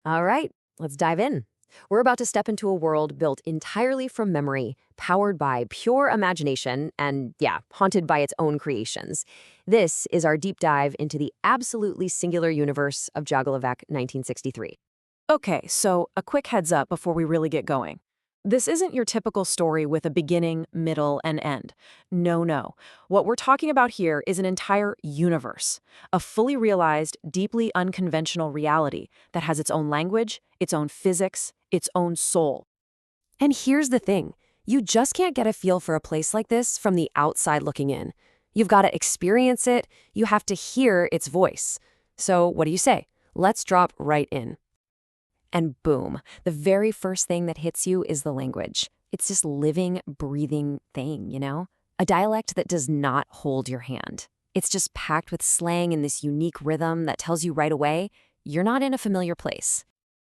All right, let's dive in. We're about to step into a world built entirely from memory, powered by pure imagination, and yeah, haunted by its own creations. This is our deep dive into the absolutely singular universe of Jaglavak 1963. Okay, so a quick heads up before we really get going. This isn't your typical story with a beginning, middle, and end. No, no. What we're talking about here is an entire universe, a fully realized, deeply unconventional reality that has its own language, its own physics, its own soul. And here's the thing, you just can't get a feel for a place like this from the outside looking in. You've got to experience it, you have to hear its voice. So, what do you say? Let's drop right in. And boom, the very first thing that hits you is the language. It's this living, breathing thing, you know? A dialect that does not hold your hand. It's just packed with slang and this unique rhythm that tells you right away, you're not in a familiar place.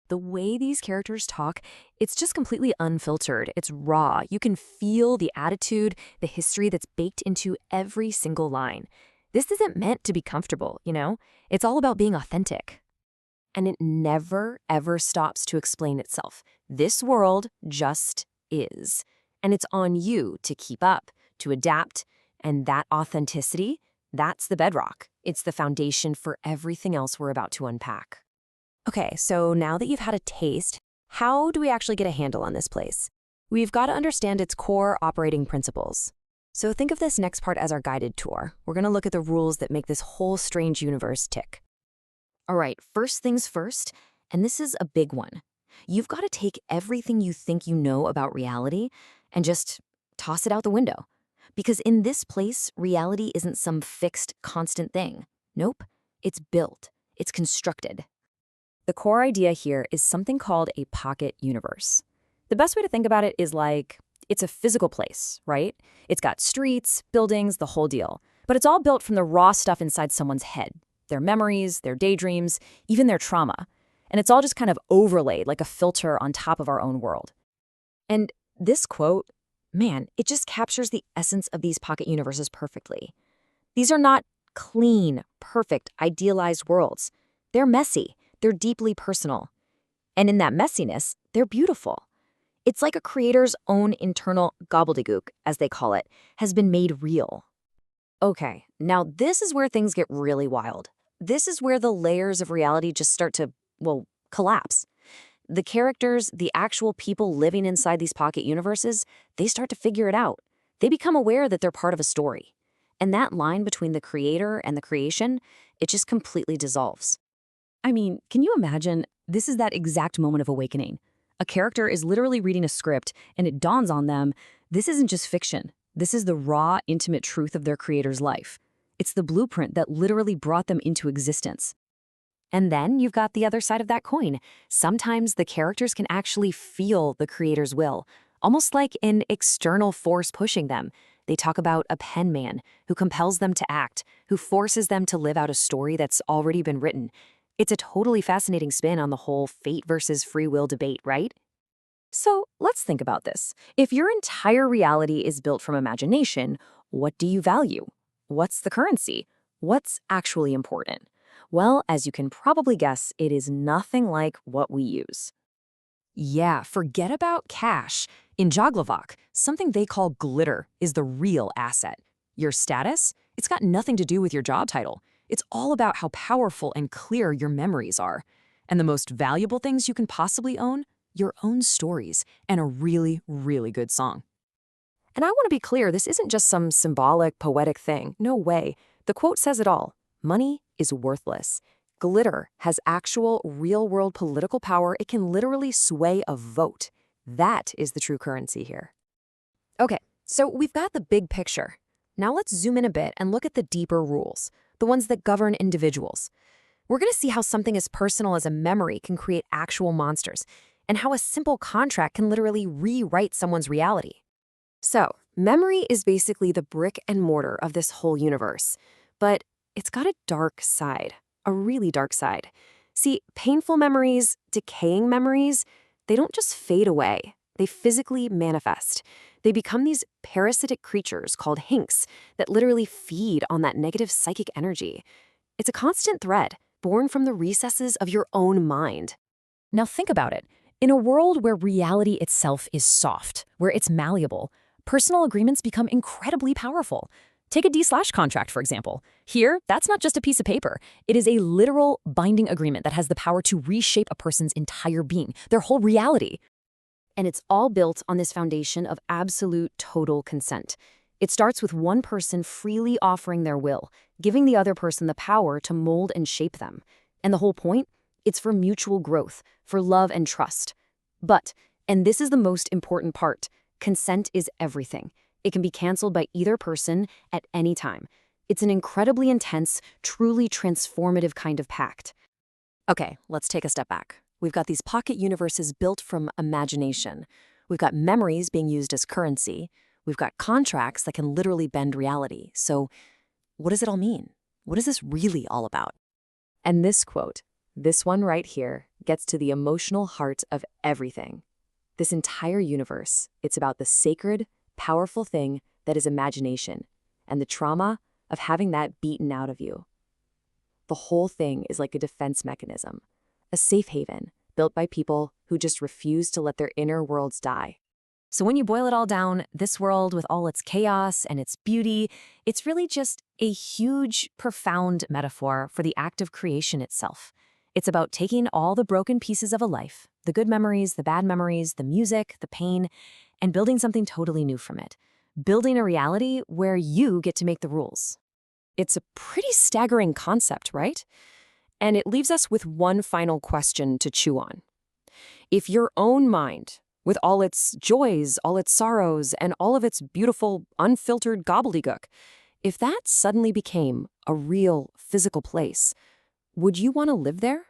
The way these characters talk, it's just completely unfiltered. It's raw. You can feel the attitude, the history that's baked into every single line. This isn't meant to be comfortable, you know? It's all about being authentic. And it never, ever stops to explain itself. This world just is. And it's on you to keep up, to adapt, and that authenticity, that's the bedrock. It's the foundation for everything else we're about to unpack. Okay, so now that you've had a taste, how do we actually get a handle on this place? We've got to understand its core operating principles. So think of this next part as our guided tour. We're going to look at the rules that make this whole strange universe tick. All right, first things first, and this is a big one. You've got to take everything you think you know about reality and just toss it out the window. Because in this place, reality isn't some fixed, constant thing. Nope, it's built, it's constructed. The core idea here is something called a pocket universe. The best way to think about it is like, it's a physical place, right? It's got streets, buildings, the whole deal. But it's all built from the raw stuff inside someone's head. Their memories, their daydreams, even their trauma. And it's all just kind of overlaid like a filter on top of our own world. And this quote, man, it just captures the essence of these pocket universes perfectly. These are not clean, perfect, idealized worlds. They're messy. They're deeply personal. And in that messiness, they're beautiful. It's like a creator's own internal gobbledygook, as they call it, has been made real. Okay, now this is where things get really wild. This is where the layers of reality just start to, well, collapse. The characters, the actual people living inside these pocket universes, they start to figure it out. They become aware that they're part of a story. And that line between the creator and the creation, it just completely dissolves. I mean, can you imagine? This is that exact moment of awakening. A character is literally reading a script, and it dawns on them, this isn't just fiction. This is the raw, intimate truth of their creator's life. It's the blueprint that literally brought them into existence. And then you've got the other side of that coin. Sometimes the characters can actually feel the creator's will, almost like an external force pushing them. They talk about a pen man who compels them to act, who forces them to live out a story that's already been written. It's a totally fascinating spin on the whole fate versus free will debate, right? So let's think about this. If your entire reality is built from imagination, what do you value? What's the currency? What's actually important? Well, as you can probably guess, it is nothing like what we use. Yeah, forget about cash. In Jaglavak, something they call glitter is the real asset. Your status? It's got nothing to do with your job title. It's all about how powerful and clear your memories are. And the most valuable things you can possibly own? Your own stories and a really, really good song. And I want to be clear, this isn't just some symbolic, poetic thing. No way. The quote says it all. Money is worthless. Glitter has actual, real-world political power. It can literally sway a vote. That is the true currency here. Okay, so we've got the big picture. Now let's zoom in a bit and look at the deeper rules, the ones that govern individuals. We're going to see how something as personal as a memory can create actual monsters, and how a simple contract can literally rewrite someone's reality. So, memory is basically the brick and mortar of this whole universe. But it's got a dark side, a really dark side. See, painful memories, decaying memories, they don't just fade away. They physically manifest. They become these parasitic creatures called hinks that literally feed on that negative psychic energy. It's a constant thread, born from the recesses of your own mind. Now think about it. In a world where reality itself is soft, where it's malleable, personal agreements become incredibly powerful. Take a D/slash contract, for example. Here, that's not just a piece of paper. It is a literal binding agreement that has the power to reshape a person's entire being, their whole reality. And it's all built on this foundation of absolute total consent. It starts with one person freely offering their will, giving the other person the power to mold and shape them. And the whole point? It's for mutual growth, for love and trust. But, and this is the most important part, consent is everything. It can be canceled by either person at any time. It's an incredibly intense, truly transformative kind of pact. Okay, let's take a step back. We've got these pocket universes built from imagination. We've got memories being used as currency. We've got contracts that can literally bend reality. So what does it all mean? What is this really all about? And this quote, this one right here, gets to the emotional heart of everything. This entire universe, it's about the sacred, powerful thing that is imagination, and the trauma of having that beaten out of you. The whole thing is like a defense mechanism, a safe haven built by people who just refuse to let their inner worlds die. So when you boil it all down, this world with all its chaos and its beauty, it's really just a huge, profound metaphor for the act of creation itself. It's about taking all the broken pieces of a life, the good memories, the bad memories, the music, the pain, and building something totally new from it. Building a reality where you get to make the rules. It's a pretty staggering concept, right? And it leaves us with one final question to chew on. If your own mind, with all its joys, all its sorrows, and all of its beautiful, unfiltered gobbledygook, if that suddenly became a real, physical place, would you want to live there?